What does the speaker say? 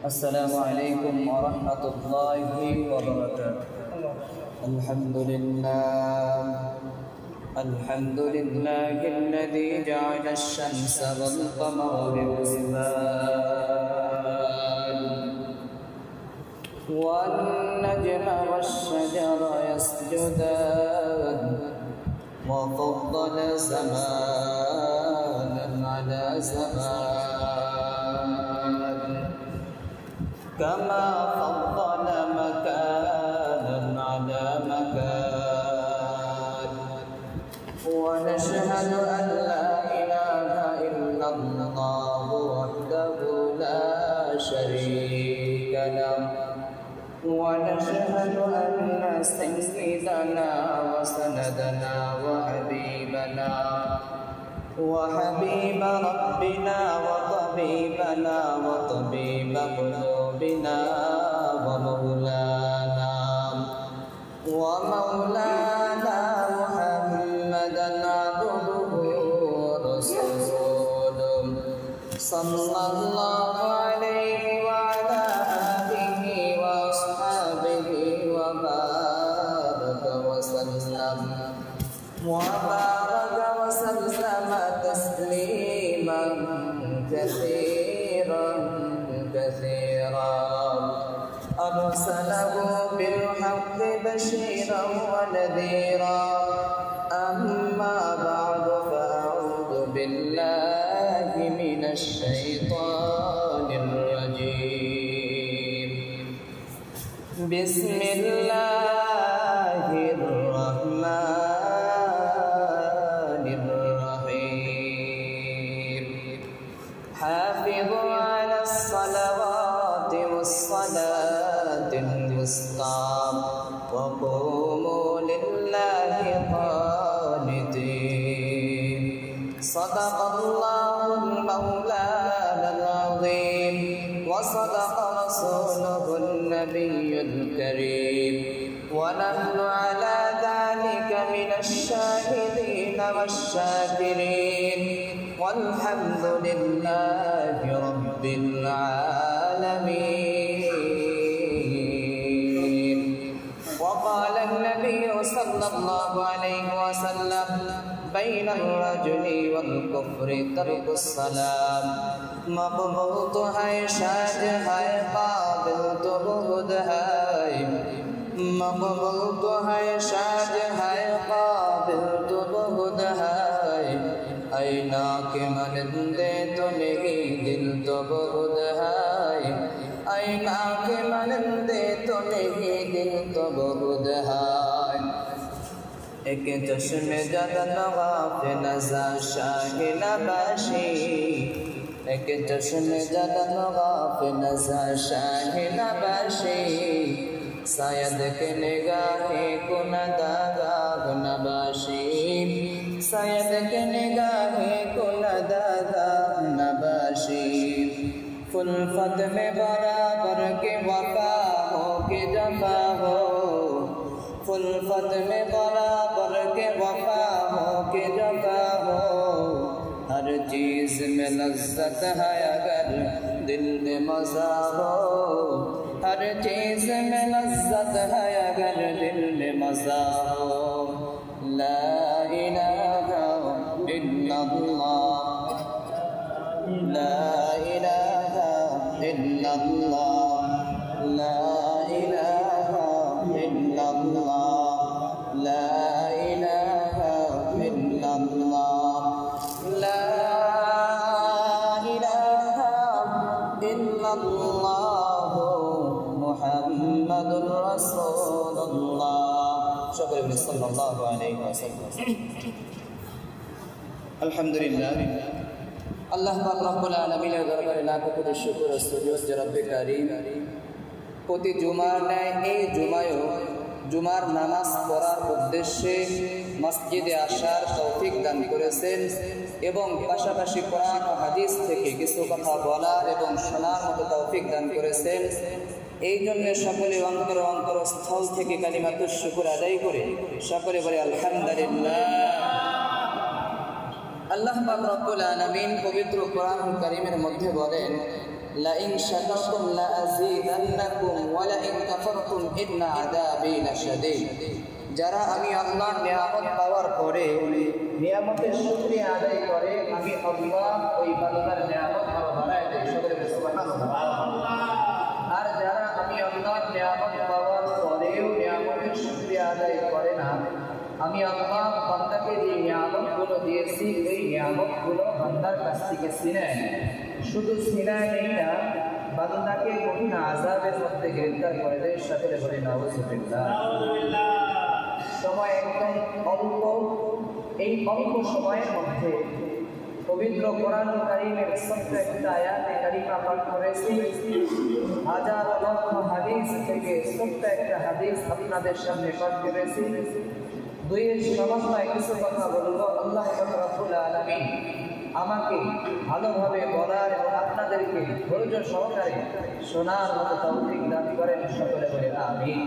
السلام عليكم ورحمة الله وبركاته. الحمد لله الذي جعل الشمس والقمر بحسبان والنجم والشجر يسجدان وفضل زمانا على زمان كما فضل مكانا على مكان ونشهد أن لا إله إلا الله وحده لا شريك له ونشهد أن سيدنا وسندنا وحبيب ربنا وطبيبنا وطبيب قلوبنا ومولانا محمدا عبده ورسوله صلى الله عليه وعلى آله وأصحابه وبارك وسلم تسليما كثيرا أرسله بالحق بشيرا ونذيرا أما بعد فأعوذ بالله من الشيطان الرجيم بسم الله الرحمن الرحيم حافظوا على الصلوات والصلاة الوسطى وقوموا لله قانتين صدق الله المولانا العظيم وصدق رسوله النبي الكريم ونحن على ذلك من الشاهدين والشاكرين والحمد لله رب العالمين. وقال النبي صلى الله عليه وسلم بين الرجل والكفر ترك السلام مقبول تو ہے شاج ہے قابل تو بہت ہے مقبول تو ہے شاج ہے قابل تو بہت ہے ऐना के मनंदे तो नहीं दिल तो बहुत है ऐना के मनंदे तो नहीं दिल तो बहुत है एक चश्म जदन गाफिल नज़ा शाही नबाशी एक चश्म जदन गाफिल नज़ा शाही नबाशी शायद के निगाहे को नदागाह नबाशी शायद के निगाहे को नदागाह नबाशी फुलफत में बराबर के वफा हो के जफा हो फुलफत में बराबर के वफा हो के जफा हो हर चीज में लज्जत है अगर दिल में मजा हो हर चीज में लज्जत है अगर दिल में मजा हो ला इलाहा इल्लल्लाह ला इलाहा इल्लल्लाह ला इलाहा इल्लल्लाह ला इलाहा इल्लल्लाह ला इलाहा इल्लल्लाह मुहम्मदुर रसूलुल्लाह সকলে বলি সাল্লাল্লাহু আলাইহি ওয়াসাল্লাম। আলহামদুলিল্লাহ আল্লাহ পাক রব্বুল আলামিনের দরবারে লাখ কোটি শুকর ও সুজুদ যে রব্বে কারীম প্রতি জুমার ন্যায় এই জুমায়ও জুমার নামাজ পড়ার উদ্দেশ্যে মসজিদে আসার তৌফিক দান করেছেন এবং পাশাপাশি কোরআন ও হাদিস থেকে কিছু কথা বলার এবং শোনার মতো তৌফিক দান করেছেন। এই জন্য সকলে অন্তরস্থল থেকে কালিমাতুশ শুকর আদায় করে সকলে বলে আলহামদুলিল্লাহ। আল্লাহ পাক রব্বুল আলামিন পবিত্র কোরআনুল কারীমের মধ্যে বলেন লাইন শাকারতুম লাআযীদান্নাকুম ওয়া লাইন কাফারতুম ইন্না আযাবী লাশাদীদ। যারা আমি আল্লাহর নিয়ামত পাওয়ার পরে নিয়ামতের শুকরিয়া আদায় করে, আমি আল্লাহ ওই বান্দার নিয়ামত আরো বাড়ায় দেই। সকলে সুবহানাল্লাহ। আর যারা আমি আল্লাহর নিয়ামত পাওয়ার পরেও নিয়ামতের শুকরিয়া আদায় করে না, আমি আল্লাহ বান্দাকে যে নিয়ামতগুলো দিয়েছি ওই নিয়ামতগুলো বান্দার কাছ থেকে ছিনায়, শুধু ছিনায় নেই না, বান্দাকে কঠিন আযাবের মধ্যে গ্রেফতার করে দেয়। সাথে বলি নাউযুবিল্লাহ। সময় একদম অল্প, এই অল্প সময়ের মধ্যে পবিত্র কোরআন কারীমের ছোট্ট একটা আয়াতে কারিমা পাঠ করেছি। হাজার লক্ষ হাদিস থেকে ছোট্ট একটা হাদিস আপনাদের সামনে পাঠ করেছি। দুইয়ের সমন্বয়ে কিছু কথা বলবো। আল্লাহ রাব্বুল আলামিন আমাকে ভালোভাবে বলার এবং আপনাদেরকে ধৈর্য সহকারে শোনার মতো তৌফিক দান করেন। সকলে বলে আমিন।